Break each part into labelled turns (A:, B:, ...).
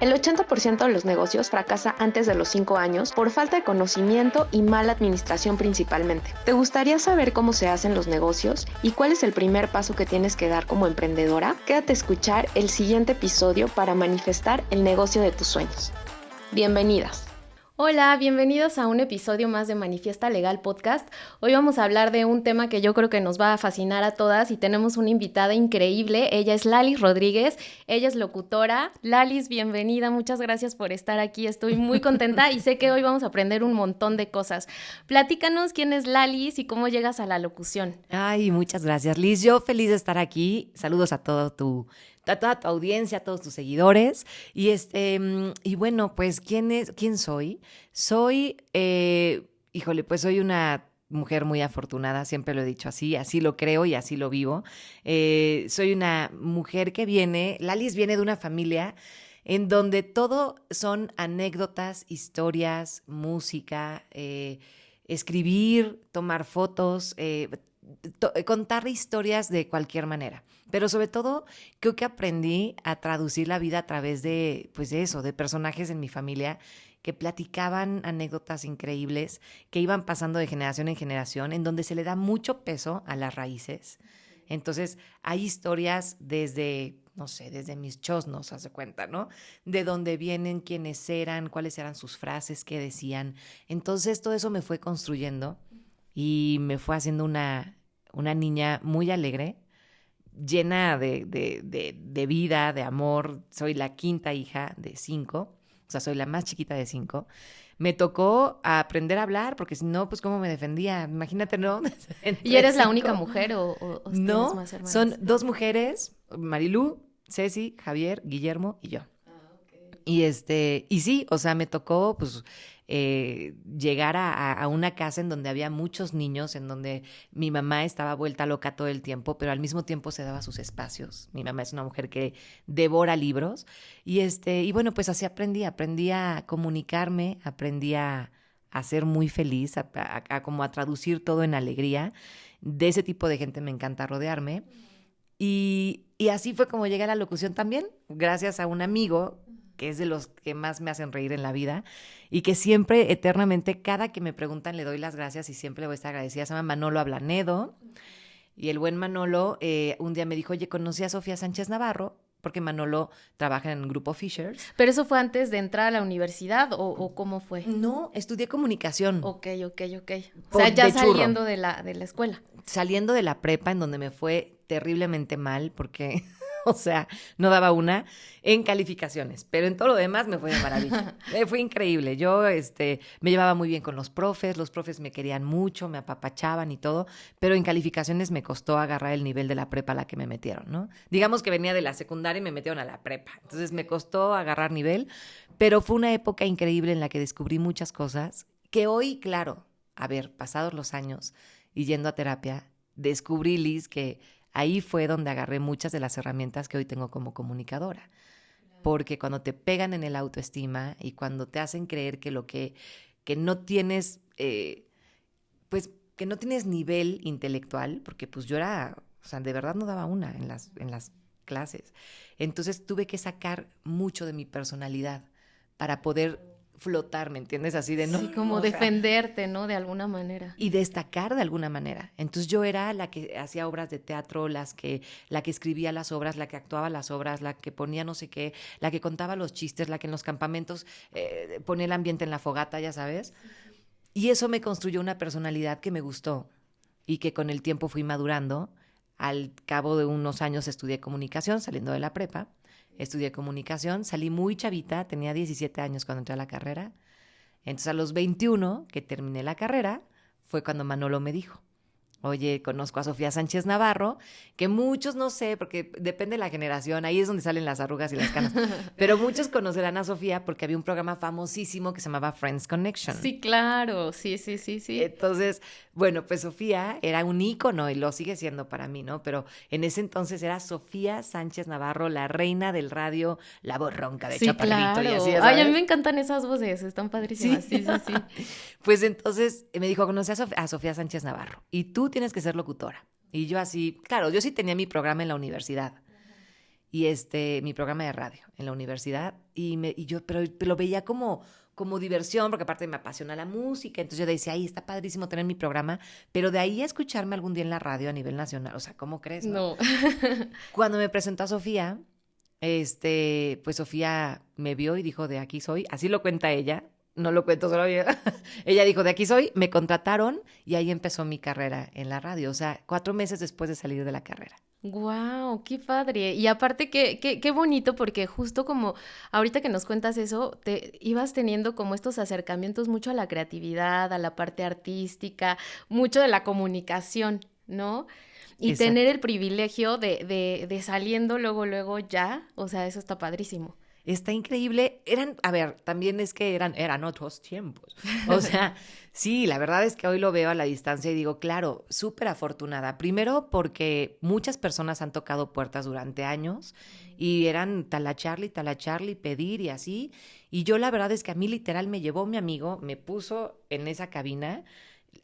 A: El 80% de los negocios fracasa antes de los 5 años por falta de conocimiento y mala administración principalmente. ¿Te gustaría saber cómo se hacen los negocios y cuál es el primer paso que tienes que dar como emprendedora? Quédate a escuchar el siguiente episodio para manifestar el negocio de tus sueños. Bienvenidas.
B: Hola, bienvenidos a un episodio más de Manifiesta Legal Podcast. Hoy vamos a hablar de un tema que yo creo que nos va a fascinar a todas y tenemos una invitada increíble. Ella es Lalis Rodríguez, ella es locutora. Lalis, bienvenida, muchas gracias por estar aquí. Estoy muy contenta y sé que hoy vamos a aprender un montón de cosas. Platícanos quién es Lalis y cómo llegas a la locución.
C: Ay, muchas gracias, Liz. Yo feliz de estar aquí. Saludos a toda tu audiencia, a todos tus seguidores. Y bueno, pues, ¿quién soy? Soy, soy una mujer muy afortunada, siempre lo he dicho así lo creo y así lo vivo. Soy una mujer Lalis viene de una familia en donde todo son anécdotas, historias, música, escribir, tomar fotos, contar historias de cualquier manera. Pero sobre todo, creo que aprendí a traducir la vida a través de personajes en mi familia que platicaban anécdotas increíbles que iban pasando de generación en generación, en donde se le da mucho peso a las raíces. Entonces, hay historias desde mis chosnos, haz de cuenta, ¿no? De dónde vienen, quiénes eran, cuáles eran sus frases, qué decían. Entonces, todo eso me fue construyendo y me fue haciendo una niña muy alegre, llena de vida, de amor. Soy la quinta hija de 5, o sea, soy la más chiquita de 5. Me tocó aprender a hablar, porque si no, pues, ¿cómo me defendía? Imagínate, ¿no?
B: ¿Y eres la única mujer o
C: no,
B: tienes más hermanas?
C: Son 2 mujeres, Marilú, Ceci, Javier, Guillermo y yo. Okay. Y sí, o sea, me tocó, pues, llegar a una casa en donde había muchos niños, en donde mi mamá estaba vuelta loca todo el tiempo, pero al mismo tiempo se daba sus espacios. Mi mamá es una mujer que devora libros y bueno, pues así aprendí a comunicarme, aprendí a ser muy feliz, como a traducir todo en alegría. De ese tipo de gente me encanta rodearme. Y así fue como llegué a la locución también, gracias a un amigo que es de los que más me hacen reír en la vida y que siempre, eternamente, cada que me preguntan le doy las gracias y siempre le voy a estar agradecida. Se llama Manolo Ablanedo. Y el buen Manolo un día me dijo, oye, conocí a Sofía Sánchez Navarro, porque Manolo trabaja en el grupo Fishers.
B: ¿Pero eso fue antes de entrar a la universidad o cómo fue?
C: No, estudié comunicación.
B: Ok. O sea, ya saliendo de la escuela.
C: Saliendo de la prepa, en donde me fue terriblemente mal, porque... O sea, no daba una en calificaciones, pero en todo lo demás me fue de maravilla. Fue increíble. Yo me llevaba muy bien con los profes me querían mucho, me apapachaban y todo, pero en calificaciones me costó agarrar el nivel de la prepa a la que me metieron, ¿no? Digamos que venía de la secundaria y me metieron a la prepa, entonces me costó agarrar nivel, pero fue una época increíble en la que descubrí muchas cosas que hoy, claro, pasados los años y yendo a terapia, descubrí, Liz, que ahí fue donde agarré muchas de las herramientas que hoy tengo como comunicadora. Porque cuando te pegan en el autoestima y cuando te hacen creer que no tienes, pues que no tienes nivel intelectual, porque pues yo de verdad no daba una en las clases. Entonces tuve que sacar mucho de mi personalidad para poder flotar, ¿me entiendes? Así de no.
B: Sí, como defenderte, ¿no? De alguna manera.
C: Y destacar de alguna manera. Entonces yo era la que hacía obras de teatro, la que escribía las obras, la que actuaba las obras, la que ponía no sé qué, la que contaba los chistes, la que en los campamentos ponía el ambiente en la fogata, ya sabes. Y eso me construyó una personalidad que me gustó y que con el tiempo fui madurando. Al cabo de unos años estudié comunicación, saliendo de la prepa. Estudié comunicación, salí muy chavita, tenía 17 años cuando entré a la carrera. Entonces, a los 21, que terminé la carrera, fue cuando Manolo me dijo, oye, conozco a Sofía Sánchez Navarro, que muchos no sé, porque depende de la generación, ahí es donde salen las arrugas y las canas, pero muchos conocerán a Sofía porque había un programa famosísimo que se llamaba Friends Connection.
B: Sí, claro, sí.
C: Entonces, bueno, pues Sofía era un ícono y lo sigue siendo para mí, ¿no? Pero en ese entonces era Sofía Sánchez Navarro, la reina del radio, la voz ronca de Chaparrito.
B: Claro.
C: Y así, ¿sabes?
B: Ay, a mí me encantan esas voces, están padrísimas. Sí.
C: Pues entonces me dijo, conocí a Sofía Sánchez Navarro y tú tienes que ser locutora. Y yo así, claro, yo sí tenía mi programa en la universidad. y mi programa de radio en la universidad. Pero lo veía como diversión, porque aparte me apasiona la música. Entonces yo decía, ay, está padrísimo tener mi programa. Pero de ahí a escucharme algún día en la radio a nivel nacional, o sea, ¿cómo crees?
B: No.
C: Cuando me presentó a Sofía, pues Sofía me vio y dijo, de aquí soy. Así lo cuenta ella. No lo cuento solo yo. Ella dijo, de aquí soy, me contrataron y ahí empezó mi carrera en la radio. O sea, 4 meses después de salir de la carrera.
B: Wow, qué padre. Y aparte qué bonito, porque justo como ahorita que nos cuentas eso, te ibas teniendo como estos acercamientos mucho a la creatividad, a la parte artística, mucho de la comunicación, ¿no? Y
C: Exacto.
B: tener el privilegio de saliendo luego ya, o sea, eso está padrísimo.
C: Está increíble. También es que eran otros tiempos. O sea, sí, la verdad es que hoy lo veo a la distancia y digo, claro, súper afortunada. Primero porque muchas personas han tocado puertas durante años y eran talacharli, pedir y así. Y yo la verdad es que a mí literal me llevó mi amigo, me puso en esa cabina.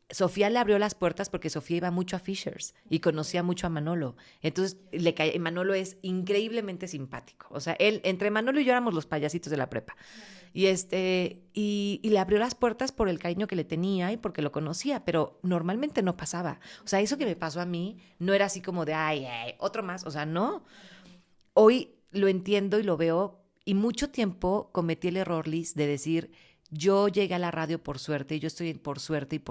C: Sofía le abrió las puertas porque Sofía iba mucho a Fishers y conocía mucho a Manolo. Entonces, Manolo es increíblemente simpático. O sea, entre Manolo y yo éramos los payasitos de la prepa. Y le abrió las puertas por el cariño que le tenía y porque lo conocía, pero normalmente no pasaba. O sea, eso que me pasó a mí no era así como de, ay, otro más. O sea, no. Hoy lo entiendo y lo veo, y mucho tiempo cometí el error, Liz, de decir, yo llegué a la radio por suerte, y yo estoy por suerte.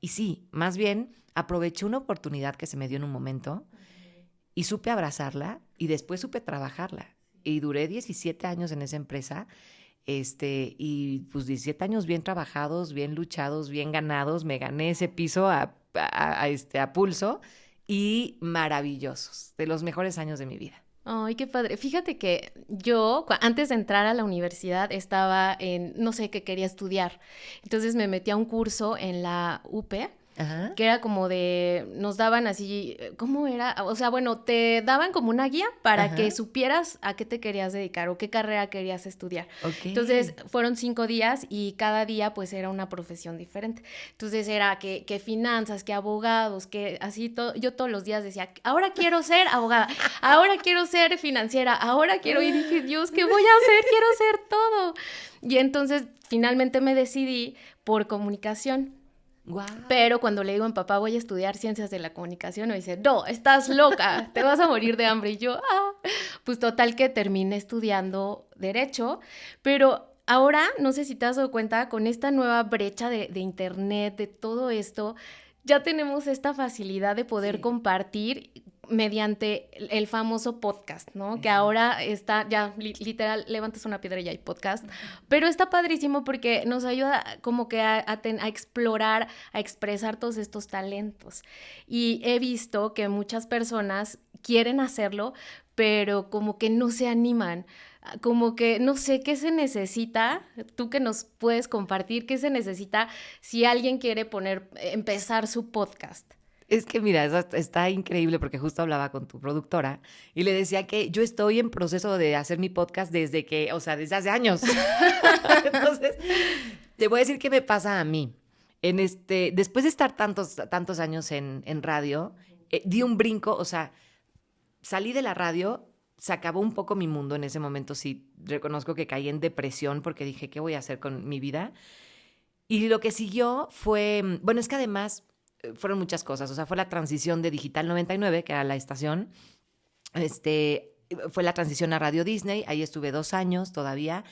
C: Y sí, más bien aproveché una oportunidad que se me dio en un momento y supe abrazarla y después supe trabajarla. Y duré 17 años en esa empresa, y pues 17 años bien trabajados, bien luchados, bien ganados. Me gané ese piso a pulso y maravillosos, de los mejores años de mi vida.
B: Ay, qué padre. Fíjate que yo, antes de entrar a la universidad, estaba no sé qué quería estudiar. Entonces me metí a un curso en la UP,
C: Ajá.
B: que era como nos daban así, ¿cómo era? O sea, bueno, te daban como una guía para
C: Ajá.
B: que supieras a qué te querías dedicar o qué carrera querías estudiar.
C: Okay.
B: Entonces, fueron 5 días y cada día pues era una profesión diferente. Entonces era que finanzas, que abogados, que así todo. Yo todos los días decía, ahora quiero ser abogada, ahora quiero ser financiera, ahora quiero, y dije, Dios, ¿qué voy a hacer? Quiero hacer todo. Y entonces finalmente me decidí por comunicación.
C: Wow.
B: Pero cuando le digo a mi papá, voy a estudiar ciencias de la comunicación, me dice, no, estás loca, te vas a morir de hambre. Y yo, pues total que terminé estudiando Derecho, pero ahora, no sé si te has dado cuenta, con esta nueva brecha de internet, de todo esto, ya tenemos esta facilidad de poder compartir mediante el famoso podcast, ¿no? Que ahora está, ya literal, levantas una piedra y ya hay podcast, pero está padrísimo porque nos ayuda como que a explorar, a expresar todos estos talentos. Y he visto que muchas personas quieren hacerlo, pero como que no se animan, como que no sé qué se necesita, tú que nos puedes compartir, qué se necesita si alguien quiere empezar su podcast.
C: Es que mira, eso está increíble porque justo hablaba con tu productora y le decía que yo estoy en proceso de hacer mi podcast desde hace años. Entonces, te voy a decir qué me pasa a mí. Después de estar tantos años en radio, di un brinco, o sea, salí de la radio, se acabó un poco mi mundo en ese momento. Sí, reconozco que caí en depresión porque dije, ¿qué voy a hacer con mi vida? Y lo que siguió fue, bueno, es que además fueron muchas cosas. O sea, fue la transición de Digital 99, que era la estación. Fue la transición a Radio Disney. Ahí estuve 2 años todavía.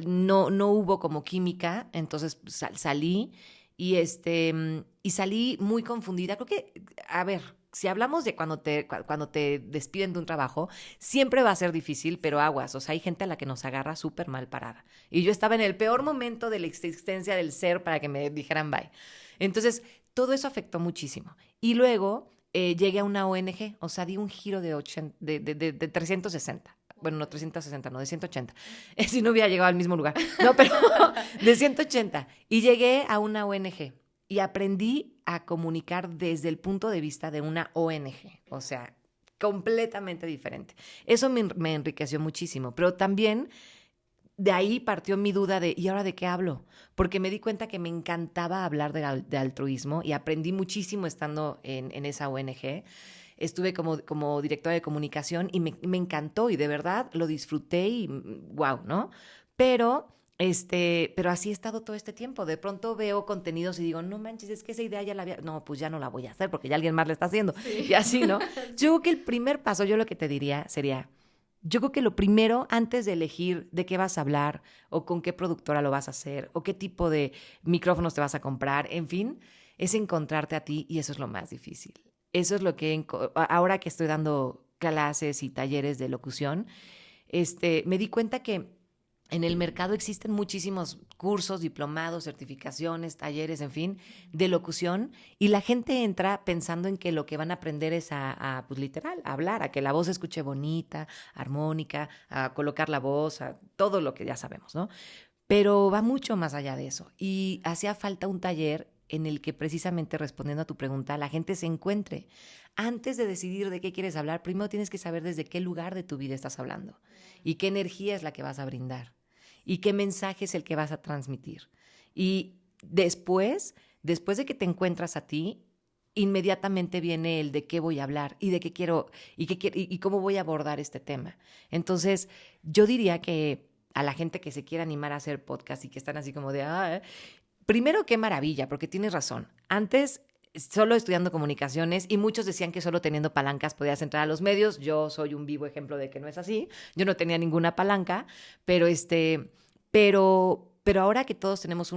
C: No hubo como química, entonces salí y salí muy confundida. Creo que, a ver, si hablamos de cuando te despiden de un trabajo, siempre va a ser difícil, pero aguas. O sea, hay gente a la que nos agarra súper mal parada. Y yo estaba en el peor momento de la existencia del ser para que me dijeran bye. Entonces, todo eso afectó muchísimo. Y luego llegué a una ONG, o sea, di un giro de 360. Bueno, no 360, no, de 180. Si no hubiera llegado al mismo lugar. No, pero de 180. Y llegué a una ONG y aprendí a comunicar desde el punto de vista de una ONG. O sea, completamente diferente. Eso me enriqueció muchísimo. Pero también de ahí partió mi duda de, ¿y ahora de qué hablo? Porque me di cuenta que me encantaba hablar de altruismo y aprendí muchísimo estando en esa ONG. estuve como directora de comunicación y me encantó y de verdad lo disfruté y wow, ¿no? Pero así he estado todo este tiempo. De pronto veo contenidos y digo, no manches, es que esa idea ya la había... No, pues ya no la voy a hacer porque ya alguien más la está haciendo. Sí. Y así, ¿no? Yo creo que el primer paso, yo lo que te diría sería, yo creo que lo primero, antes de elegir de qué vas a hablar o con qué productora lo vas a hacer o qué tipo de micrófonos te vas a comprar, en fin, es encontrarte a ti y eso es lo más difícil. Eso es lo que... Ahora que estoy dando clases y talleres de locución, me di cuenta que en el mercado existen muchísimos cursos, diplomados, certificaciones, talleres, en fin, de locución, y la gente entra pensando en que lo que van a aprender es pues literal, a hablar, a que la voz se escuche bonita, armónica, a colocar la voz, a todo lo que ya sabemos, ¿no? Pero va mucho más allá de eso, y hacía falta un taller en el que precisamente respondiendo a tu pregunta, la gente se encuentre. Antes de decidir de qué quieres hablar, primero tienes que saber desde qué lugar de tu vida estás hablando y qué energía es la que vas a brindar y qué mensaje es el que vas a transmitir. Y después de que te encuentras a ti, inmediatamente viene el de qué voy a hablar y de qué quiero y cómo voy a abordar este tema. Entonces, yo diría que a la gente que se quiera animar a hacer podcast y que están así como de, primero, qué maravilla, porque tienes razón. Antes, solo estudiando comunicaciones, y muchos decían que solo teniendo palancas podías entrar a los medios. Yo soy un vivo ejemplo de que no es así. Yo no tenía ninguna palanca, pero ahora que todos tenemos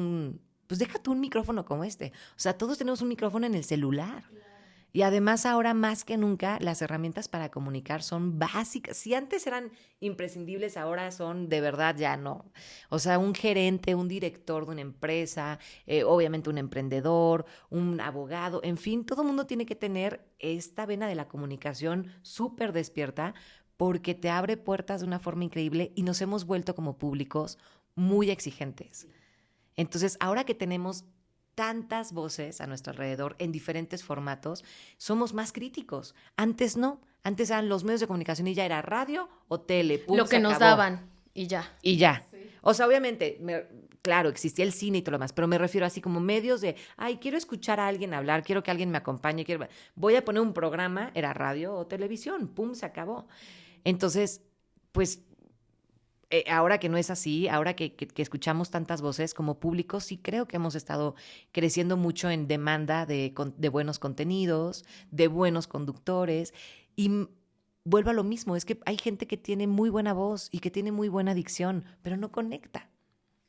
C: pues deja tú un micrófono como este. O sea, todos tenemos un micrófono en el celular. Y además ahora más que nunca las herramientas para comunicar son básicas. Si antes eran imprescindibles, ahora son de verdad ya no. O sea, un gerente, un director de una empresa, obviamente un emprendedor, un abogado, en fin, todo el mundo tiene que tener esta vena de la comunicación súper despierta porque te abre puertas de una forma increíble y nos hemos vuelto como públicos muy exigentes. Entonces, ahora que tenemos tantas voces a nuestro alrededor en diferentes formatos, somos más críticos. Antes no. Antes eran los medios de comunicación y ya era radio o tele. Pum,
B: lo que nos daban y ya.
C: Y ya. Sí. O sea, obviamente, claro, existía el cine y todo lo demás, pero me refiero así como medios de, quiero escuchar a alguien hablar, quiero que alguien me acompañe, voy a poner un programa, era radio o televisión, pum, se acabó. Entonces, pues, ahora que no es así, ahora que escuchamos tantas voces como público, sí creo que hemos estado creciendo mucho en demanda de buenos contenidos, de buenos conductores, y vuelvo a lo mismo, es que hay gente que tiene muy buena voz y que tiene muy buena dicción, pero no conecta.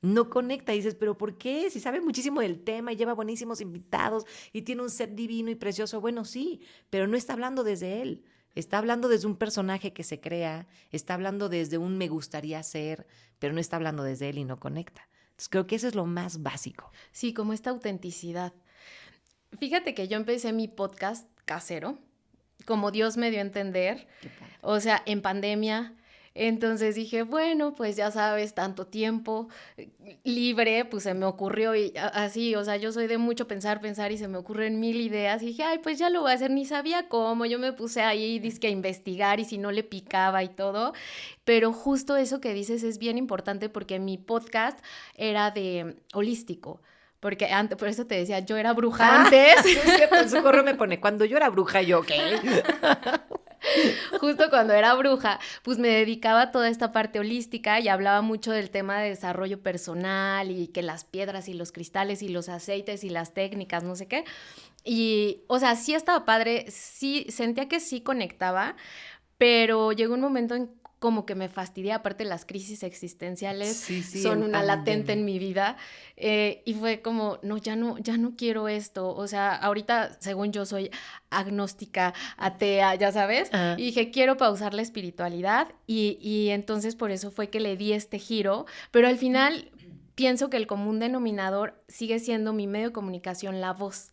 C: No conecta y dices, ¿pero por qué? Si sabe muchísimo del tema y lleva buenísimos invitados y tiene un set divino y precioso, bueno, sí, pero no está hablando desde él. Está hablando desde un personaje que se crea, está hablando desde un me gustaría ser, pero no está hablando desde él y no conecta. Entonces creo que eso es lo más básico.
B: Sí, como esta autenticidad. Fíjate que yo empecé mi podcast casero, como Dios me dio a entender, o sea, en pandemia. Entonces dije, bueno, pues ya sabes, tanto tiempo libre, pues se me ocurrió y así, o sea, yo soy de mucho pensar y se me ocurren 1000 ideas y dije, pues ya lo voy a hacer, ni sabía cómo, yo me puse ahí, dizque a investigar y si no le picaba y todo, pero justo eso que dices es bien importante porque mi podcast era de holístico. Porque antes, por eso te decía, yo era bruja antes.
C: Sí, es cierto, en su correo me pone, cuando yo era bruja, yo, ¿qué?
B: Justo cuando era bruja, pues me dedicaba a toda esta parte holística y hablaba mucho del tema de desarrollo personal y que las piedras y los cristales y los aceites y las técnicas, no sé qué. Y, o sea, sí estaba padre, sí, sentía que sí conectaba, pero llegó un momento en como que me fastidia, aparte las crisis existenciales son una latente en mi vida, y fue como, no, ya no quiero esto, o sea, ahorita según yo soy agnóstica, atea, ya sabes, y dije, quiero pausar la espiritualidad, y entonces por eso fue que le di este giro, pero al final pienso que el común denominador sigue siendo mi medio de comunicación, la voz.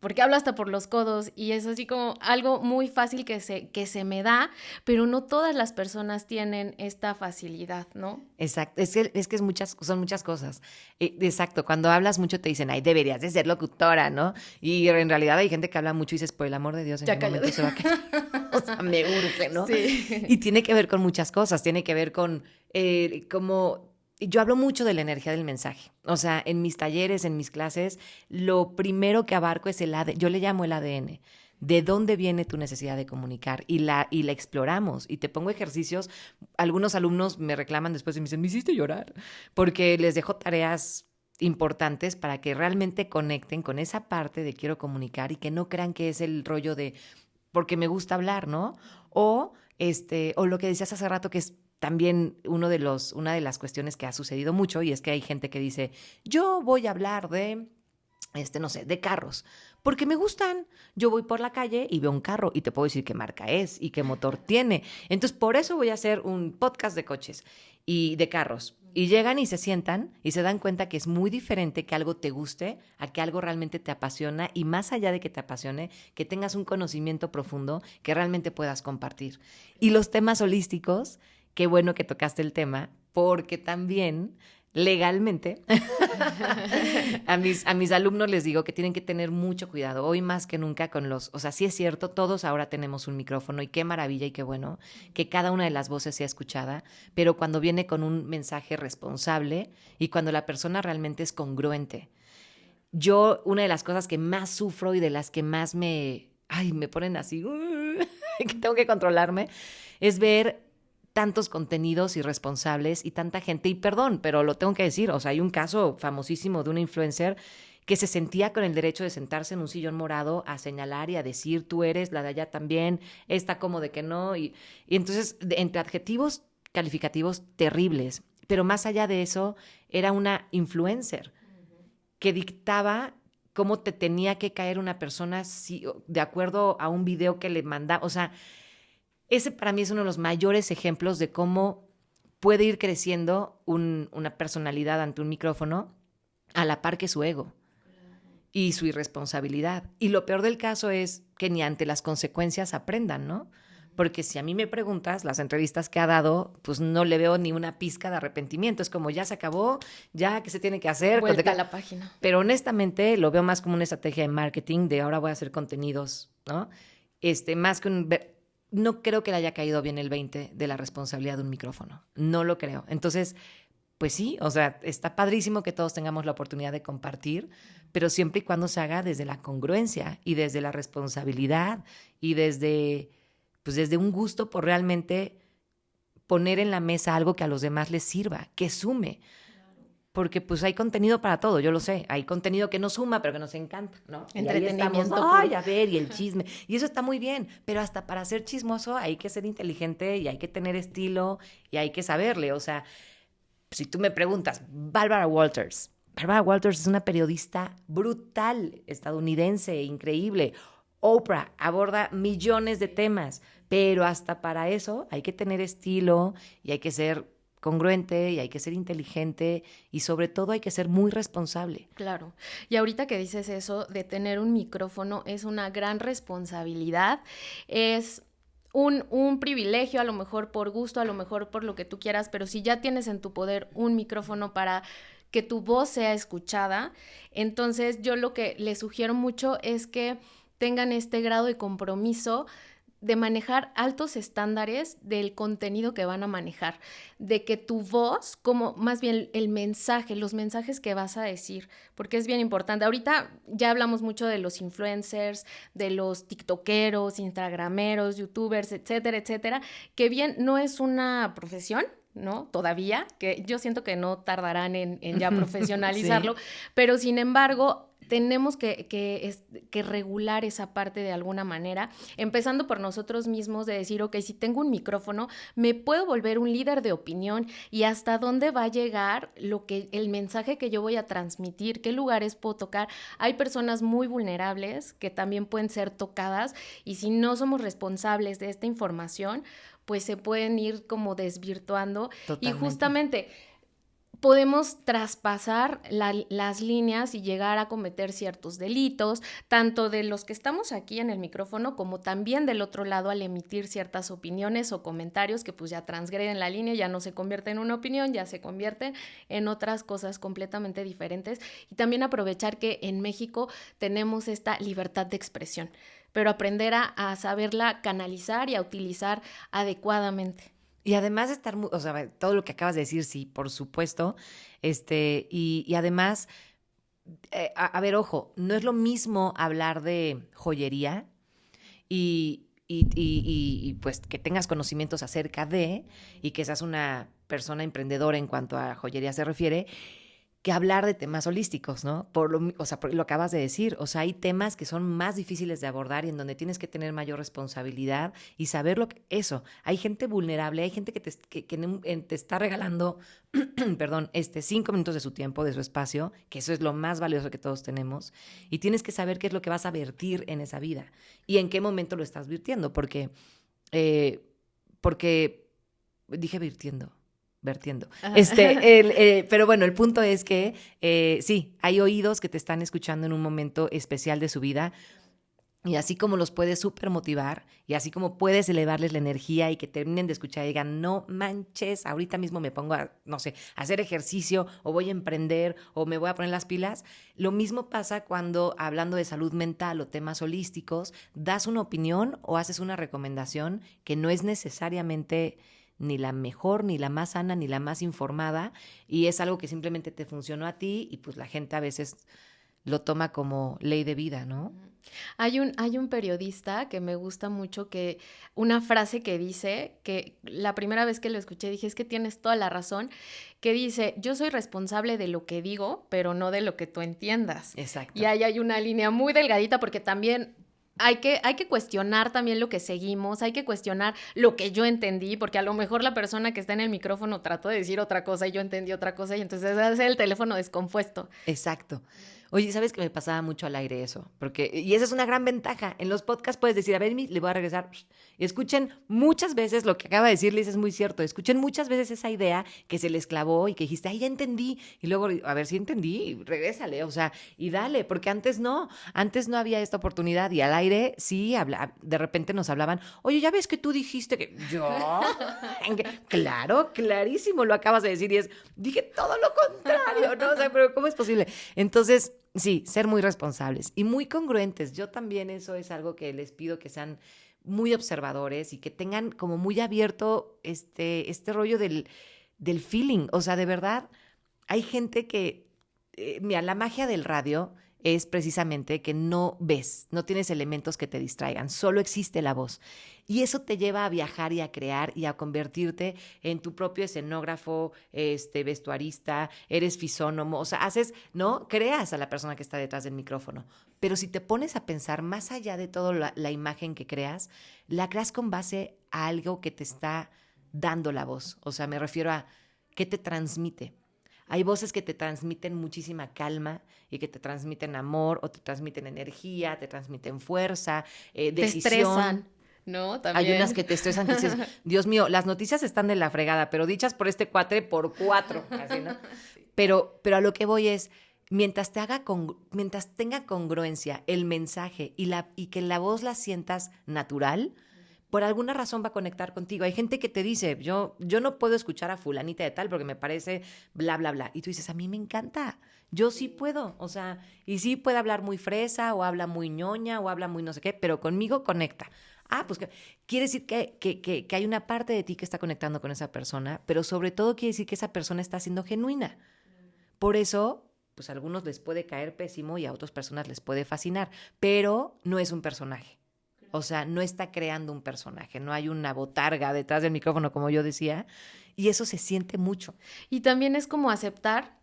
B: Porque hablo hasta por los codos y es así como algo muy fácil que se me da, pero no todas las personas tienen esta facilidad, ¿no?
C: Exacto, es que son muchas cosas. Exacto, cuando hablas mucho te dicen, deberías de ser locutora, ¿no? Y en realidad hay gente que habla mucho y dices, por el amor de Dios, ¿en qué momento se va a quedar? O sea, me urge, ¿no? Sí. Y tiene que ver con muchas cosas, tiene que ver con como... Yo hablo mucho de la energía del mensaje. O sea, en mis talleres, en mis clases, lo primero que abarco es el ADN. Yo le llamo el ADN. de dónde viene tu necesidad de comunicar y la exploramos. Y te pongo ejercicios. Algunos alumnos me reclaman después y me dicen, me hiciste llorar, porque les dejo tareas importantes para que realmente conecten con esa parte de quiero comunicar y que no crean que es el rollo de porque me gusta hablar, ¿no? O lo que decías hace rato, que es también una de las cuestiones que ha sucedido mucho, y es que hay gente que dice, yo voy a hablar de, no sé, de carros, porque me gustan. Yo voy por la calle y veo un carro y te puedo decir qué marca es y qué motor tiene. Entonces, por eso voy a hacer un podcast de coches y de carros. Y llegan y se sientan y se dan cuenta que es muy diferente que algo te guste a que algo realmente te apasiona, y más allá de que te apasione, que tengas un conocimiento profundo que realmente puedas compartir. Y los temas holísticos, qué bueno que tocaste el tema, porque también legalmente a mis alumnos les digo que tienen que tener mucho cuidado, hoy más que nunca o sea, sí es cierto, todos ahora tenemos un micrófono y qué maravilla y qué bueno que cada una de las voces sea escuchada, pero cuando viene con un mensaje responsable y cuando la persona realmente es congruente. Yo, una de las cosas que más sufro y de las que más me ponen así, que tengo que controlarme, es ver tantos contenidos irresponsables y tanta gente, y perdón, pero lo tengo que decir, o sea, hay un caso famosísimo de una influencer que se sentía con el derecho de sentarse en un sillón morado a señalar y a decir, tú eres la de allá también, esta como de que no, y entonces, entre adjetivos calificativos terribles, pero más allá de eso, era una influencer que dictaba cómo te tenía que caer una persona de acuerdo a un video que le mandaba, o sea, ese para mí es uno de los mayores ejemplos de cómo puede ir creciendo una personalidad ante un micrófono a la par que su ego y su irresponsabilidad. Y lo peor del caso es que ni ante las consecuencias aprendan, ¿no? Porque si a mí me preguntas, las entrevistas que ha dado, pues no le veo ni una pizca de arrepentimiento. Es como, ya se acabó, ya, ¿qué se tiene que hacer?
B: Vuelta a la página.
C: Pero honestamente lo veo más como una estrategia de marketing de ahora voy a hacer contenidos, ¿no? Más que no creo que le haya caído bien el 20 de la responsabilidad de un micrófono. No lo creo. Entonces, pues sí, o sea, está padrísimo que todos tengamos la oportunidad de compartir, pero siempre y cuando se haga desde la congruencia y desde la responsabilidad y desde un gusto por realmente poner en la mesa algo que a los demás les sirva, que sume. Porque pues hay contenido para todo, yo lo sé. Hay contenido que no suma, pero que nos encanta, ¿no?
B: Entretenimiento.
C: A ver, y el chisme. Y eso está muy bien, pero hasta para ser chismoso hay que ser inteligente y hay que tener estilo y hay que saberle. O sea, si tú me preguntas, Barbara Walters es una periodista brutal, estadounidense, increíble. Oprah aborda millones de temas, pero hasta para eso hay que tener estilo y hay que ser congruente y hay que ser inteligente y sobre todo hay que ser muy responsable.
B: Claro. Y ahorita que dices eso de tener un micrófono es una gran responsabilidad, es un privilegio, a lo mejor por gusto, a lo mejor por lo que tú quieras, pero si ya tienes en tu poder un micrófono para que tu voz sea escuchada, entonces yo lo que les sugiero mucho es que tengan este grado de compromiso de manejar altos estándares del contenido que van a manejar, de que tu voz, como más bien el mensaje, los mensajes que vas a decir, porque es bien importante. Ahorita ya hablamos mucho de los influencers, de los tiktokeros, instagrameros, youtubers, etcétera, etcétera, que bien no es una profesión, ¿no? Todavía, que yo siento que no tardarán en ya profesionalizarlo, sí. Pero sin embargo tenemos que regular esa parte de alguna manera, empezando por nosotros mismos de decir, ok, si tengo un micrófono, me puedo volver un líder de opinión y hasta dónde va a llegar el mensaje que yo voy a transmitir, qué lugares puedo tocar. Hay personas muy vulnerables que también pueden ser tocadas y si no somos responsables de esta información, pues se pueden ir como desvirtuando. Totalmente. Y justamente podemos traspasar las líneas y llegar a cometer ciertos delitos, tanto de los que estamos aquí en el micrófono como también del otro lado al emitir ciertas opiniones o comentarios que pues ya transgreden la línea, ya no se convierte en una opinión, ya se convierten en otras cosas completamente diferentes. Y también aprovechar que en México tenemos esta libertad de expresión, pero aprender a saberla canalizar y a utilizar adecuadamente.
C: Y además de estar, o sea, todo lo que acabas de decir, sí, por supuesto, y además, a ver, ojo, no es lo mismo hablar de joyería y pues que tengas conocimientos acerca de, y que seas una persona emprendedora en cuanto a joyería se refiere, que hablar de temas holísticos, ¿no? Por lo acabas de decir, o sea, hay temas que son más difíciles de abordar y en donde tienes que tener mayor responsabilidad y saber eso. Hay gente vulnerable, hay gente que te está regalando, perdón, 5 minutos de su tiempo, de su espacio, que eso es lo más valioso que todos tenemos, y tienes que saber qué es lo que vas a vertir en esa vida y en qué momento lo estás virtiendo, porque dije vertiendo. Pero bueno, el punto es que sí, hay oídos que te están escuchando en un momento especial de su vida, y así como los puedes súper motivar, y así como puedes elevarles la energía y que terminen de escuchar y digan, no manches, ahorita mismo me pongo a, no sé, a hacer ejercicio, o voy a emprender, o me voy a poner las pilas. Lo mismo pasa cuando, hablando de salud mental o temas holísticos, das una opinión o haces una recomendación que no es necesariamente ni la mejor, ni la más sana, ni la más informada, y es algo que simplemente te funcionó a ti, y pues la gente a veces lo toma como ley de vida, ¿no?
B: Hay un periodista que me gusta mucho, que una frase que dice, que la primera vez que lo escuché dije, es que tienes toda la razón, que dice, yo soy responsable de lo que digo, pero no de lo que tú entiendas.
C: Exacto.
B: Y ahí hay una línea muy delgadita, porque también hay que cuestionar también lo que seguimos, hay que cuestionar lo que yo entendí, porque a lo mejor la persona que está en el micrófono trató de decir otra cosa y yo entendí otra cosa, y entonces hace el teléfono descompuesto.
C: Exacto. Oye, ¿sabes que me pasaba mucho al aire eso? Y esa es una gran ventaja. En los podcasts puedes decir, a ver, le voy a regresar. Y escuchen muchas veces lo que acaba de decirles, es muy cierto. Escuchen muchas veces esa idea que se les clavó y que dijiste, ay, ya entendí. Y luego, a ver si entendí, regrésale, o sea, y dale, porque antes no había esta oportunidad. Y al aire sí, de repente nos hablaban, oye, ya ves que tú dijiste que yo. Claro, clarísimo, lo acabas de decir, y dije todo lo contrario, ¿no? O sea, pero ¿cómo es posible? Entonces, sí, ser muy responsables y muy congruentes. Yo también, eso es algo que les pido, que sean muy observadores y que tengan como muy abierto este rollo del feeling. O sea, de verdad, hay gente que, mira, la magia del radio es precisamente que no ves, no tienes elementos que te distraigan, solo existe la voz. Y eso te lleva a viajar y a crear y a convertirte en tu propio escenógrafo, vestuarista, eres fisónomo, o sea, creas a la persona que está detrás del micrófono. Pero si te pones a pensar más allá de toda la imagen que creas, la creas con base a algo que te está dando la voz. O sea, me refiero a qué te transmite. Hay voces que te transmiten muchísima calma y que te transmiten amor, o te transmiten energía, te transmiten fuerza, decisión.
B: Te estresan, ¿no? También.
C: Hay unas que te estresan, que dices, Dios mío, las noticias están de la fregada, pero dichas por este cuatre por 4, así, ¿no? Sí. Pero a lo que voy es, mientras tenga congruencia el mensaje y que la voz la sientas natural, por alguna razón va a conectar contigo. Hay gente que te dice, yo no puedo escuchar a fulanita de tal porque me parece bla, bla, bla. Y tú dices, a mí me encanta, yo sí puedo. O sea, y sí puede hablar muy fresa, o habla muy ñoña, o habla muy no sé qué, pero conmigo conecta. Pues quiere decir que hay una parte de ti que está conectando con esa persona, pero sobre todo quiere decir que esa persona está siendo genuina. Por eso, pues a algunos les puede caer pésimo y a otras personas les puede fascinar, pero no es un personaje. O sea, no está creando un personaje, no hay una botarga detrás del micrófono, como yo decía, y eso se siente mucho.
B: Y también es como aceptar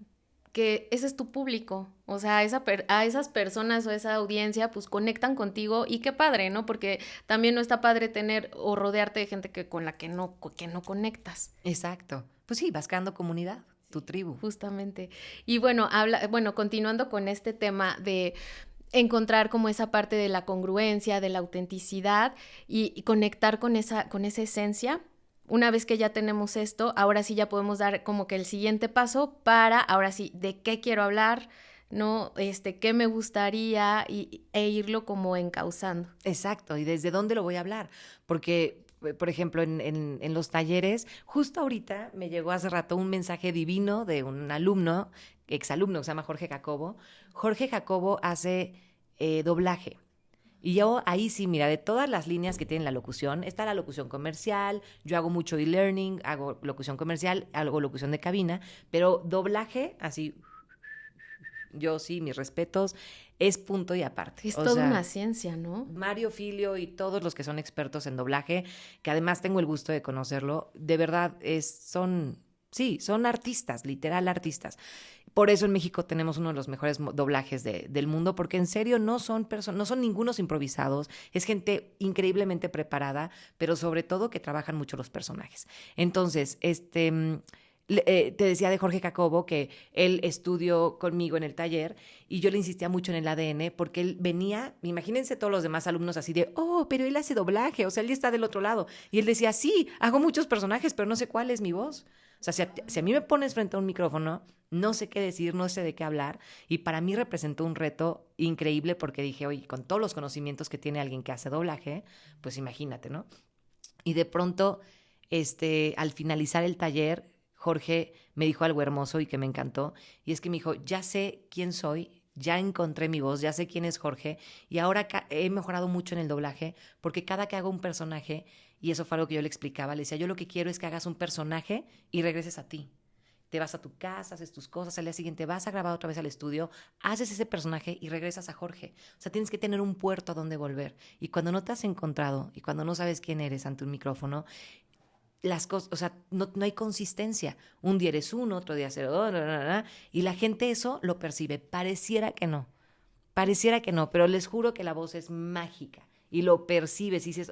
B: que ese es tu público, o sea, a esas personas o esa audiencia, pues conectan contigo, y qué padre, ¿no? Porque también no está padre tener o rodearte de gente con la que no conectas.
C: Exacto. Pues sí, vas creando comunidad, tu tribu.
B: Justamente. Y bueno, continuando con este tema de encontrar como esa parte de la congruencia, de la autenticidad y conectar con esa esencia. Una vez que ya tenemos esto, ahora sí ya podemos dar como que el siguiente paso para, ahora sí, de qué quiero hablar, ¿no? Qué me gustaría e irlo como encauzando.
C: Exacto, y desde dónde lo voy a hablar, porque, por ejemplo, en los talleres, justo ahorita me llegó hace rato un mensaje divino de un alumno, exalumno, que se llama Jorge Jacobo. Jorge Jacobo hace doblaje. Y yo ahí sí, mira, de todas las líneas que tiene la locución, está la locución comercial, yo hago mucho e-learning, hago locución comercial, hago locución de cabina, pero doblaje, así, yo sí, mis respetos, es punto y aparte.
B: Es toda una ciencia, ¿no?
C: Mario Filio y todos los que son expertos en doblaje, que además tengo el gusto de conocerlo, de verdad son artistas, literal artistas. Por eso en México tenemos uno de los mejores doblajes del mundo, porque en serio no son ningunos improvisados, es gente increíblemente preparada, pero sobre todo que trabajan mucho los personajes. Entonces, te decía de Jorge Jacobo que él estudió conmigo en el taller y yo le insistía mucho en el ADN porque él venía, imagínense todos los demás alumnos así de, pero él hace doblaje, o sea, él ya está del otro lado. Y él decía, sí, hago muchos personajes, pero no sé cuál es mi voz. O sea, si a mí me pones frente a un micrófono, no sé qué decir, no sé de qué hablar. Y para mí representó un reto increíble porque dije, oye, con todos los conocimientos que tiene alguien que hace doblaje, pues imagínate, ¿no? Y de pronto, al finalizar el taller, Jorge me dijo algo hermoso y que me encantó. Y es que me dijo, ya sé quién soy, ya encontré mi voz, ya sé quién es Jorge. Y ahora he mejorado mucho en el doblaje porque cada que hago un personaje, y eso fue algo que yo le explicaba, le decía, yo lo que quiero es que hagas un personaje y regreses a ti. Te vas a tu casa, haces tus cosas, al día siguiente vas a grabar otra vez al estudio, haces ese personaje y regresas a Jorge. O sea, tienes que tener un puerto a donde volver. Y cuando no te has encontrado y cuando no sabes quién eres ante un micrófono, las cosas, o sea, no hay consistencia. Un día eres uno, otro día eres otro, y la gente eso lo percibe. Pareciera que no, pero les juro que la voz es mágica y lo percibes y dices,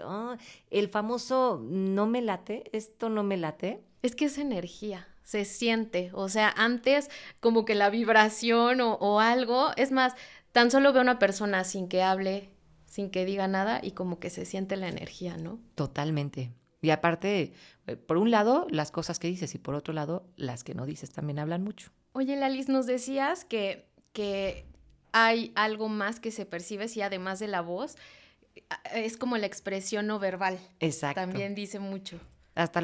C: el famoso no me late, esto no me late.
B: Es que es energía, se siente, o sea, antes como que la vibración o algo, es más, tan solo veo a una persona sin que hable, sin que diga nada y como que se siente la energía, ¿no?
C: Totalmente. Y aparte, por un lado, las cosas que dices y por otro lado, las que no dices también hablan mucho.
B: Oye, Lalis, nos decías que hay algo más que se percibe, si además de la voz, es como la expresión no verbal.
C: Exacto.
B: También dice mucho.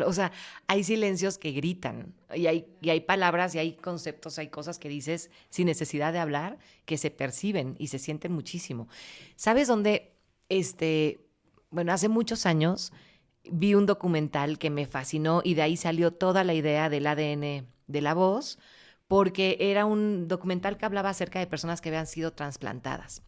C: O sea, hay silencios que gritan y hay palabras y hay conceptos, hay cosas que dices sin necesidad de hablar que se perciben y se sienten muchísimo. ¿Sabes dónde? Hace muchos años vi un documental que me fascinó y de ahí salió toda la idea del ADN de la voz, porque era un documental que hablaba acerca de personas que habían sido trasplantadas.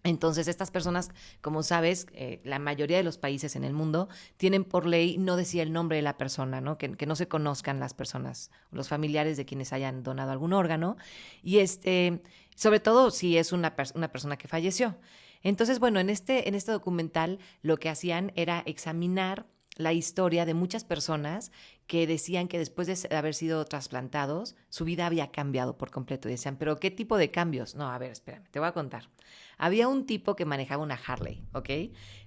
C: Entonces, estas personas, como sabes, la mayoría de los países en el mundo tienen por ley no decir el nombre de la persona, ¿no? Que no se conozcan las personas, los familiares de quienes hayan donado algún órgano, y sobre todo si es una persona que falleció. Entonces, bueno, en este documental lo que hacían era examinar la historia de muchas personas que decían que después de haber sido trasplantados, su vida había cambiado por completo. Y decían, ¿pero qué tipo de cambios? No, a ver, espérame, te voy a contar. Había un tipo que manejaba una Harley, ¿ok?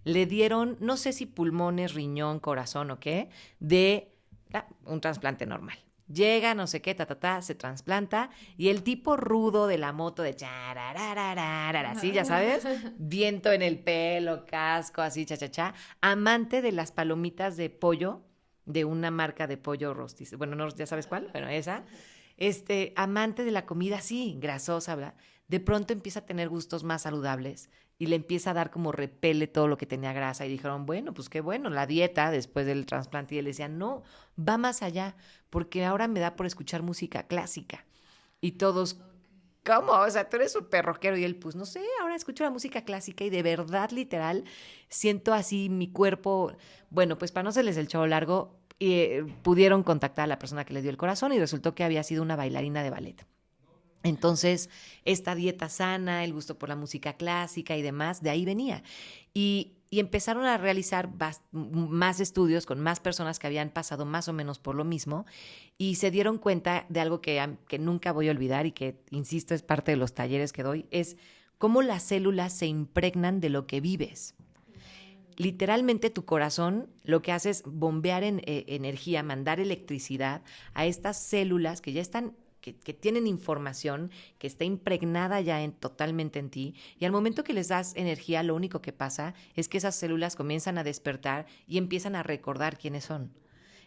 C: Le dieron, no sé si pulmones, riñón, corazón o qué, de un trasplante normal. Llega, no sé qué, se trasplanta, y el tipo rudo de la moto de así, ya sabes, viento en el pelo, casco, así, amante de las palomitas de pollo, de una marca de pollo rostiz, bueno, no, ya sabes cuál, bueno, esa, amante de la comida, sí, grasosa, ¿verdad? De pronto empieza a tener gustos más saludables y le empieza a dar como repele todo lo que tenía grasa. Y dijeron, bueno, pues qué bueno, la dieta después del trasplante. Y él decía, no, va más allá, porque ahora me da por escuchar música clásica. Y todos, ¿cómo? O sea, tú eres súper rockero. Y él, pues no sé, ahora escucho la música clásica y de verdad, literal, siento así mi cuerpo. Bueno, pues para no hacerles el show largo, pudieron contactar a la persona que le dio el corazón y resultó que había sido una bailarina de ballet. Entonces, esta dieta sana, el gusto por la música clásica y demás, de ahí venía. Y empezaron a realizar más estudios con más personas que habían pasado más o menos por lo mismo y se dieron cuenta de algo que nunca voy a olvidar y que, insisto, es parte de los talleres que doy, es cómo las células se impregnan de lo que vives. Literalmente tu corazón lo que hace es bombear energía, mandar electricidad a estas células que ya están que tienen información, que está impregnada ya totalmente en ti, y al momento que les das energía, lo único que pasa es que esas células comienzan a despertar y empiezan a recordar quiénes son.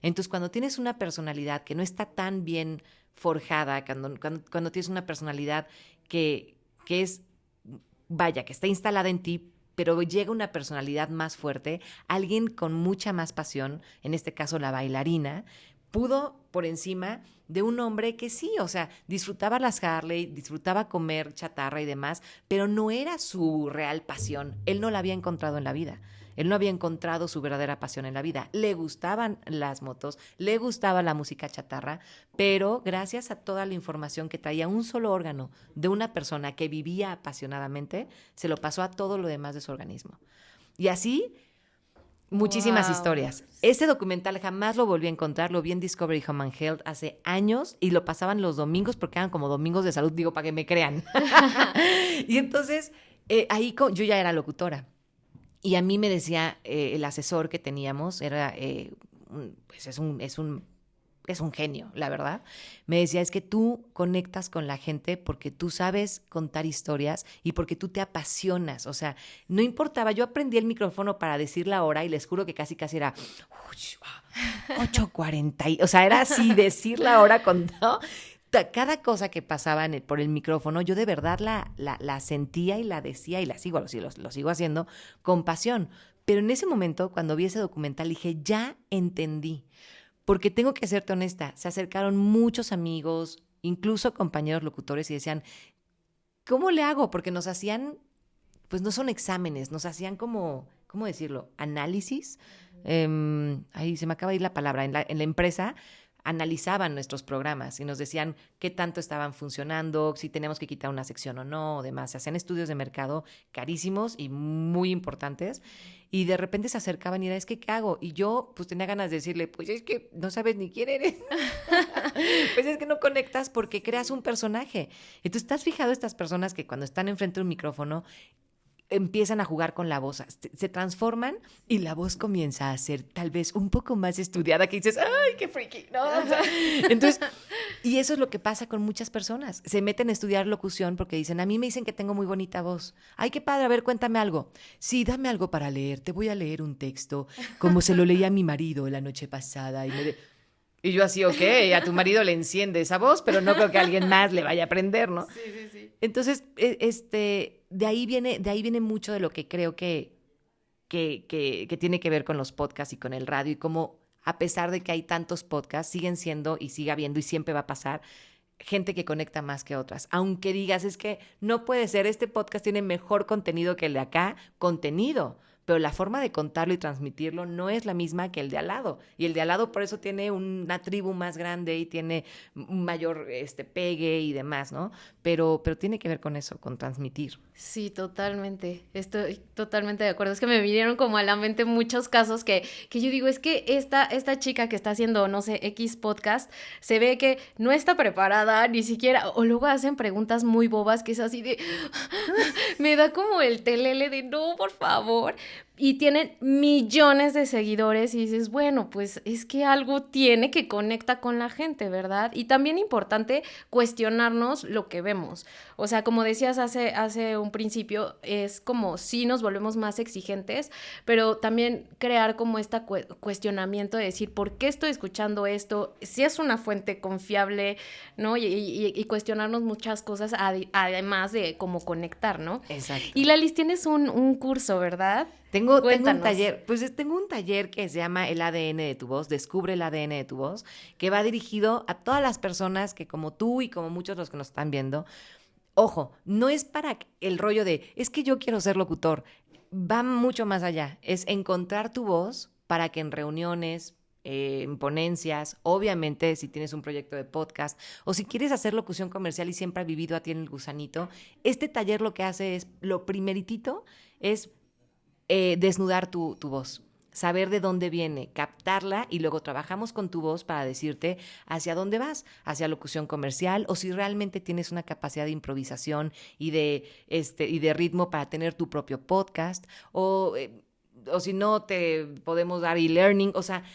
C: Entonces, cuando tienes una personalidad que no está tan bien forjada, cuando tienes una personalidad que es, vaya, que está instalada en ti, pero llega una personalidad más fuerte, alguien con mucha más pasión, en este caso la bailarina, pudo por encima de un hombre que sí, o sea, disfrutaba las Harley, disfrutaba comer chatarra y demás, pero no era su real pasión. Él no la había encontrado en la vida. Él no había encontrado su verdadera pasión en la vida. Le gustaban las motos, le gustaba la música chatarra, pero gracias a toda la información que traía un solo órgano de una persona que vivía apasionadamente, se lo pasó a todo lo demás de su organismo. Y así, muchísimas historias. Ese documental jamás lo volví a encontrar, lo vi en Discovery Home and Health hace años y lo pasaban los domingos porque eran como domingos de salud, digo, para que me crean. Y entonces, ahí yo ya era locutora. Y a mí me decía el asesor que teníamos, era, pues es un genio, la verdad. Me decía, es que tú conectas con la gente porque tú sabes contar historias y porque tú te apasionas. O sea, no importaba, yo aprendí el micrófono para decir la hora y les juro que casi era 8:40. O sea, era así, decir la hora con... ¿no? Cada cosa que pasaba por el micrófono, yo de verdad la sentía y la decía y lo sigo haciendo con pasión. Pero en ese momento, cuando vi ese documental, dije, ya entendí. Porque tengo que serte honesta, se acercaron muchos amigos, incluso compañeros locutores y decían, ¿cómo le hago? Porque nos hacían, pues no son exámenes, nos hacían como, ¿cómo decirlo? Análisis. Ahí se me acaba de ir la palabra. En la empresa analizaban nuestros programas y nos decían qué tanto estaban funcionando, si teníamos que quitar una sección o no, o demás. Se hacían estudios de mercado carísimos y muy importantes y de repente se acercaban y era, es que, ¿qué hago? Y yo, pues, tenía ganas de decirle, pues, es que no sabes ni quién eres. Pues es que no conectas porque creas un personaje. Entonces, ¿estás fijado estas personas que cuando están enfrente de un micrófono empiezan a jugar con la voz, se transforman y la voz comienza a ser tal vez un poco más estudiada, que dices, ¡ay, qué freaky! ¿No? O sea, entonces, y eso es lo que pasa con muchas personas. Se meten a estudiar locución porque dicen, a mí me dicen que tengo muy bonita voz. ¡Ay, qué padre! A ver, cuéntame algo. Sí, dame algo para leer. Te voy a leer un texto como se lo leía a mi marido la noche pasada. Y yo así, ok, a tu marido le enciende esa voz, pero no creo que a alguien más le vaya a aprender, ¿no?
B: Sí.
C: Entonces, de ahí viene mucho de lo que creo que tiene que ver con los podcasts y con el radio y cómo, a pesar de que hay tantos podcasts, siguen siendo y sigue habiendo y siempre va a pasar gente que conecta más que otras. Aunque digas, es que no puede ser, este podcast tiene mejor contenido que el de acá, contenido, pero la forma de contarlo y transmitirlo no es la misma que el de al lado. Y el de al lado por eso tiene una tribu más grande y tiene un mayor pegue y demás, ¿no? Pero tiene que ver con eso, con transmitir.
B: Sí, totalmente. Estoy totalmente de acuerdo. Es que me vinieron como a la mente muchos casos que yo digo, es que esta chica que está haciendo, no sé, X podcast, se ve que no está preparada ni siquiera, o luego hacen preguntas muy bobas que es así de, me da como el telele de no, por favor. Y tienen millones de seguidores y dices, bueno, pues es que algo tiene que conecta con la gente, ¿verdad? Y también importante cuestionarnos lo que vemos. O sea, como decías hace un principio, es como si nos volvemos más exigentes, pero también crear como este cuestionamiento de decir, ¿por qué estoy escuchando esto? Si es una fuente confiable, ¿no? Y cuestionarnos muchas cosas, además de cómo conectar, ¿no?
C: Exacto.
B: Y Lalis, tienes un curso, ¿verdad?
C: Tengo un taller, tengo un taller que se llama El ADN de tu voz, Descubre el ADN de tu voz, que va dirigido a todas las personas que como tú y como muchos los que nos están viendo, ojo, no es para el rollo de, es que yo quiero ser locutor, va mucho más allá, es encontrar tu voz para que en reuniones, en ponencias, obviamente si tienes un proyecto de podcast o si quieres hacer locución comercial y siempre ha vivido a ti en el gusanito, este taller lo que hace es, lo primeritito es desnudar tu voz, saber de dónde viene, captarla y luego trabajamos con tu voz para decirte hacia dónde vas, hacia locución comercial o si realmente tienes una capacidad de improvisación y de ritmo para tener tu propio podcast o si no te podemos dar e-learning, o sea,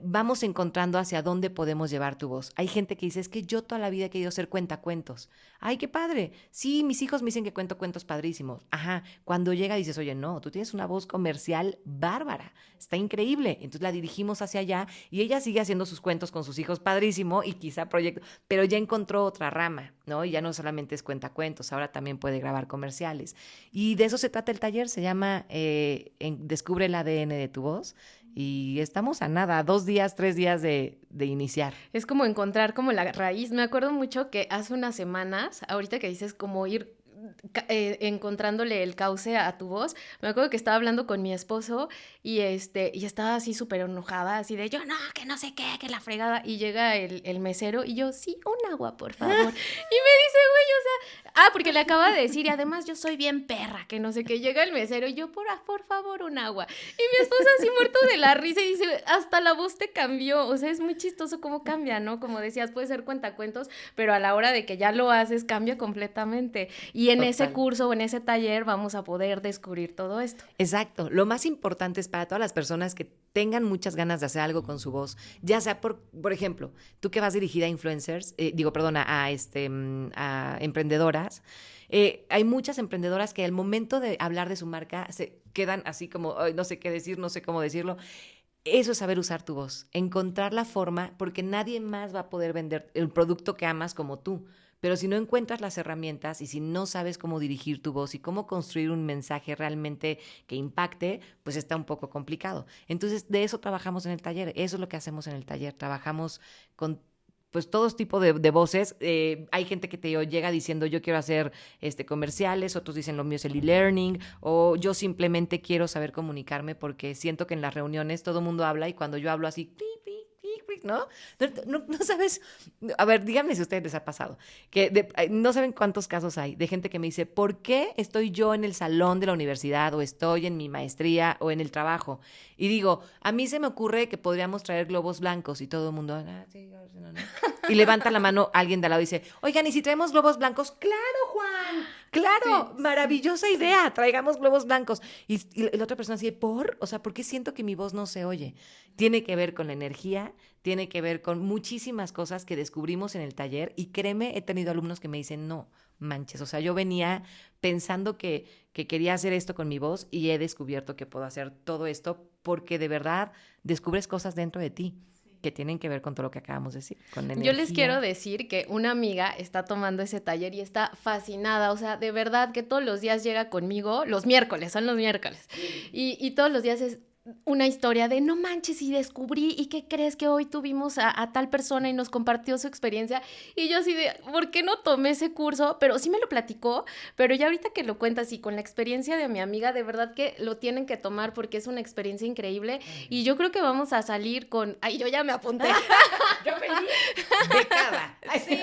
C: vamos encontrando hacia dónde podemos llevar tu voz. Hay gente que dice, es que yo toda la vida he querido ser cuentacuentos. ¡Ay, qué padre! Sí, mis hijos me dicen que cuento cuentos padrísimos. Ajá, cuando llega dices, oye, no, tú tienes una voz comercial bárbara, está increíble. Entonces la dirigimos hacia allá y ella sigue haciendo sus cuentos con sus hijos padrísimo y quizá proyecto, pero ya encontró otra rama, ¿no? Y ya no solamente es cuentacuentos, ahora también puede grabar comerciales. Y de eso se trata el taller, se llama Descubre el ADN de tu voz. y estamos a nada, 2 días, 3 días de iniciar.
B: Es como encontrar como la raíz. Me acuerdo mucho que hace unas semanas, ahorita que dices como ir encontrándole el cauce a tu voz, me acuerdo que estaba hablando con mi esposo y estaba así súper enojada, así de yo no, que no sé qué, que la fregada, y llega el mesero y yo, sí, un agua, por favor. Y me dice, güey, o sea, porque le acaba de decir, y además yo soy bien perra, que no sé qué, llega el mesero y yo, por favor, un agua. Y mi esposo así muerto de la risa y dice, hasta la voz te cambió, o sea, es muy chistoso cómo cambia, ¿no? Como decías, puede ser cuentacuentos, pero a la hora de que ya lo haces, cambia completamente. Y en ese curso o en ese taller vamos a poder descubrir todo esto.
C: Exacto. Lo más importante es para todas las personas que tengan muchas ganas de hacer algo con su voz, ya sea por ejemplo, tú que vas dirigida a influencers, a emprendedoras, hay muchas emprendedoras que al momento de hablar de su marca se quedan así como, no sé qué decir, no sé cómo decirlo. Eso es saber usar tu voz, encontrar la forma, porque nadie más va a poder vender el producto que amas como tú. Pero si no encuentras las herramientas y si no sabes cómo dirigir tu voz y cómo construir un mensaje realmente que impacte, pues está un poco complicado. Entonces, de eso trabajamos en el taller. Eso es lo que hacemos en el taller. Trabajamos con pues todos tipos de voces. Hay gente que te llega diciendo yo quiero hacer comerciales, otros dicen lo mío es el e-learning, o yo simplemente quiero saber comunicarme porque siento que en las reuniones todo el mundo habla y cuando yo hablo así, ¿no? No sabes, a ver, díganme si a ustedes les ha pasado, que no saben cuántos casos hay de gente que me dice, ¿por qué estoy yo en el salón de la universidad o estoy en mi maestría o en el trabajo? Y digo, a mí se me ocurre que podríamos traer globos blancos y todo el mundo, sí, no. Y levanta la mano alguien de al lado y dice, oigan, ¿y si traemos globos blancos? ¡Claro, Juan! ¡Claro! Sí, maravillosa idea, traigamos globos blancos. Y la otra persona dice, O sea, ¿por qué siento que mi voz no se oye? Tiene que ver con la energía, tiene que ver con muchísimas cosas que descubrimos en el taller y créeme, he tenido alumnos que me dicen, no manches, o sea, yo venía pensando que quería hacer esto con mi voz y he descubierto que puedo hacer todo esto porque de verdad descubres cosas dentro de ti que tienen que ver con todo lo que acabamos de decir, con la energía.
B: Yo les quiero decir que una amiga está tomando ese taller y está fascinada, o sea, de verdad que todos los días llega conmigo, son los miércoles, y todos los días es una historia de no manches y descubrí y qué crees que hoy tuvimos a tal persona y nos compartió su experiencia y yo así de, ¿por qué no tomé ese curso? Pero sí me lo platicó, pero ya ahorita que lo cuentas y con la experiencia de mi amiga, de verdad que lo tienen que tomar porque es una experiencia increíble y yo creo que vamos a salir con, ay, yo ya me apunté.
C: Yo feliz, becada.
B: Sí.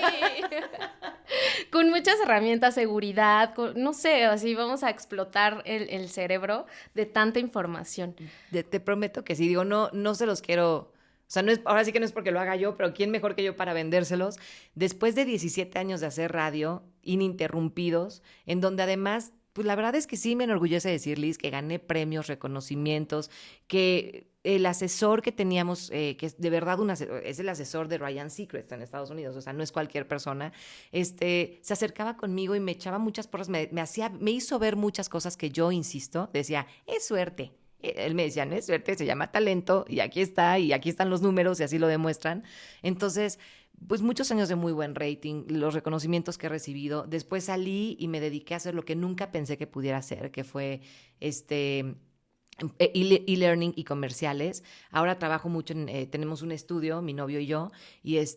B: Con muchas herramientas, seguridad, no sé, así vamos a explotar el cerebro de tanta información.
C: Te prometo que sí, digo, no se los quiero, o sea, ahora sí que no es porque lo haga yo, pero ¿quién mejor que yo para vendérselos? Después de 17 años de hacer radio, ininterrumpidos, en donde además, pues la verdad es que sí me enorgullece decir, Liz, que gané premios, reconocimientos, que el asesor que teníamos, que es de verdad es el asesor de Ryan Seacrest en Estados Unidos, o sea, no es cualquier persona, se acercaba conmigo y me echaba muchas porras, me hizo ver muchas cosas que yo, insisto, decía, es suerte. Él me decía, no es suerte, se llama talento, y aquí están los números, y así lo demuestran. Entonces, pues muchos años de muy buen rating, los reconocimientos que he recibido. Después salí y me dediqué a hacer lo que nunca pensé que pudiera hacer, que fue e-learning y comerciales. Ahora trabajo mucho tenemos un estudio, mi novio y yo, y es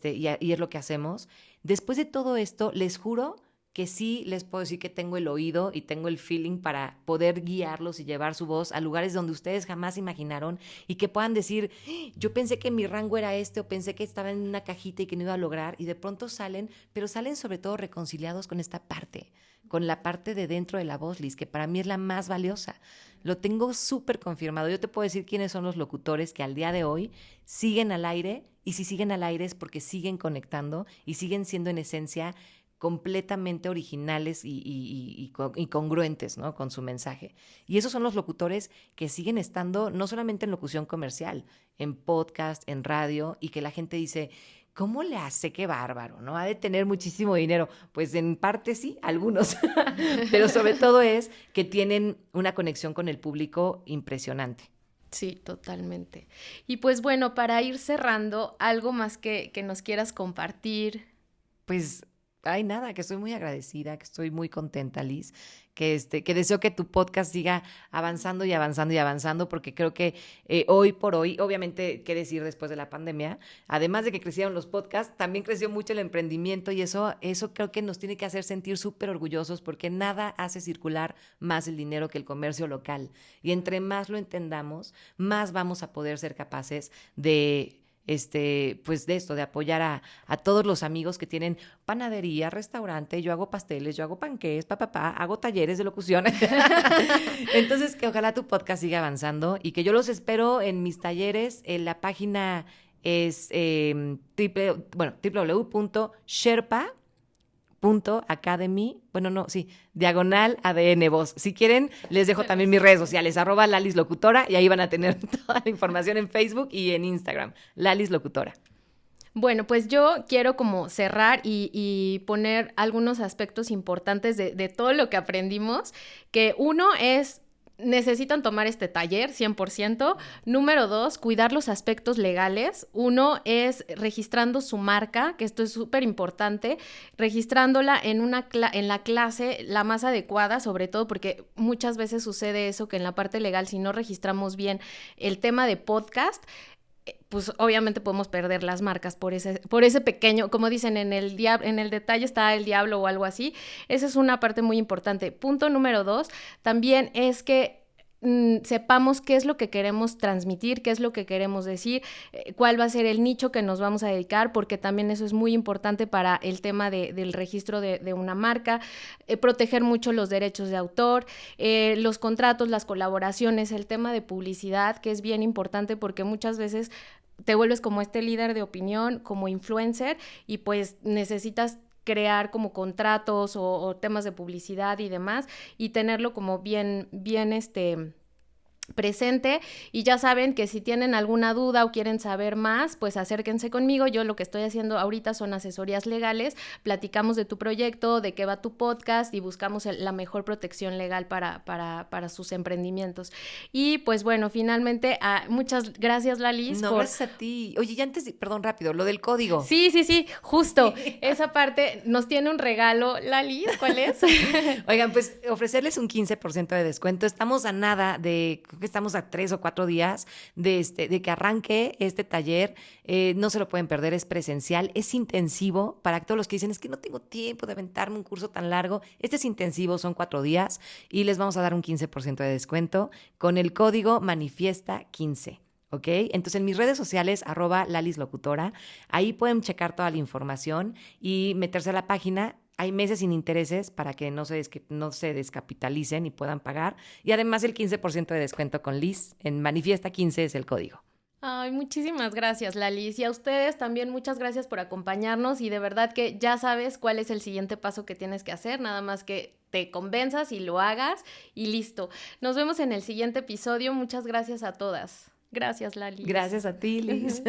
C: lo que hacemos. Después de todo esto, les juro que sí les puedo decir que tengo el oído y tengo el feeling para poder guiarlos y llevar su voz a lugares donde ustedes jamás imaginaron y que puedan decir, yo pensé que mi rango era o pensé que estaba en una cajita y que no iba a lograr, y de pronto salen, pero salen sobre todo reconciliados con esta parte, con la parte de dentro de la voz, Liz, que para mí es la más valiosa. Lo tengo súper confirmado. Yo te puedo decir quiénes son los locutores que al día de hoy siguen al aire, y si siguen al aire es porque siguen conectando y siguen siendo en esencia completamente originales y congruentes, ¿no?, con su mensaje. Y esos son los locutores que siguen estando no solamente en locución comercial, en podcast, en radio, y que la gente dice, ¿cómo le hace? ¡Qué bárbaro!, ¿no? Ha de tener muchísimo dinero. Pues en parte sí, algunos, pero sobre todo es que tienen una conexión con el público impresionante.
B: Sí, totalmente. Y pues bueno, para ir cerrando, ¿algo más que nos quieras compartir?
C: Pues Ay, nada, que estoy muy agradecida, que estoy muy contenta, Liz, que deseo que tu podcast siga avanzando y avanzando y avanzando, porque creo que hoy por hoy, obviamente, qué decir después de la pandemia, además de que crecieron los podcasts, también creció mucho el emprendimiento y eso creo que nos tiene que hacer sentir súper orgullosos, porque nada hace circular más el dinero que el comercio local. Y entre más lo entendamos, más vamos a poder ser capaces de pues de esto, de apoyar a todos los amigos que tienen panadería, restaurante, yo hago pasteles, yo hago panqués, hago talleres de locución. Entonces, que ojalá tu podcast siga avanzando y que yo los espero en mis talleres. En la página es www.sherpa.academy, diagonal ADN Voz. Si quieren, les dejo también mis redes sociales, @LalisLocutora, y ahí van a tener toda la información en Facebook y en Instagram, Lalis Locutora.
B: Bueno, pues yo quiero como cerrar y poner algunos aspectos importantes de todo lo que aprendimos, que uno es: necesitan tomar este taller 100%. Número 2, cuidar los aspectos legales. Uno es registrando su marca, que esto es súper importante, registrándola en la clase la más adecuada, sobre todo porque muchas veces sucede eso, que en la parte legal, si no registramos bien el tema de podcast, pues obviamente podemos perder las marcas por ese pequeño, como dicen, en el detalle está el diablo o algo así. Esa es una parte muy importante. Punto número 2, también es que sepamos qué es lo que queremos transmitir, qué es lo que queremos decir, cuál va a ser el nicho que nos vamos a dedicar, porque también eso es muy importante para el tema del registro de una marca, proteger mucho los derechos de autor, los contratos, las colaboraciones, el tema de publicidad, que es bien importante porque muchas veces te vuelves como este líder de opinión, como influencer, y pues necesitas crear como contratos o temas de publicidad y demás, y tenerlo como bien presente. Y ya saben que si tienen alguna duda o quieren saber más, pues acérquense conmigo. Yo lo que estoy haciendo ahorita son asesorías legales, platicamos de tu proyecto, de qué va tu podcast y buscamos la mejor protección legal para sus emprendimientos. Y pues bueno, finalmente, muchas gracias, Lalis.
C: No, gracias a ti. Oye, y antes, perdón, rápido, lo del código.
B: Sí, justo. Esa parte nos tiene un regalo, Lalis. ¿Cuál es?
C: Oigan, pues ofrecerles un 15% de descuento. Estamos a nada de... que estamos a 3 o 4 días de que arranque este taller. No se lo pueden perder, es presencial, es intensivo. Para todos los que dicen, es que no tengo tiempo de aventarme un curso tan largo, este es intensivo, son 4 días y les vamos a dar un 15% de descuento con el código manifiesta15. ¿Ok? Entonces en mis redes sociales, @LalisLocutora, ahí pueden checar toda la información y meterse a la página. Hay meses sin intereses para que no se descapitalicen y puedan pagar. Y además el 15% de descuento con Liz. En Manifiesta 15 es el código.
B: Ay, muchísimas gracias, Lalis. Y a ustedes también muchas gracias por acompañarnos. Y de verdad que ya sabes cuál es el siguiente paso que tienes que hacer. Nada más que te convenzas y lo hagas y listo. Nos vemos en el siguiente episodio. Muchas gracias a todas. Gracias, Lalis.
C: Gracias a ti, Liz.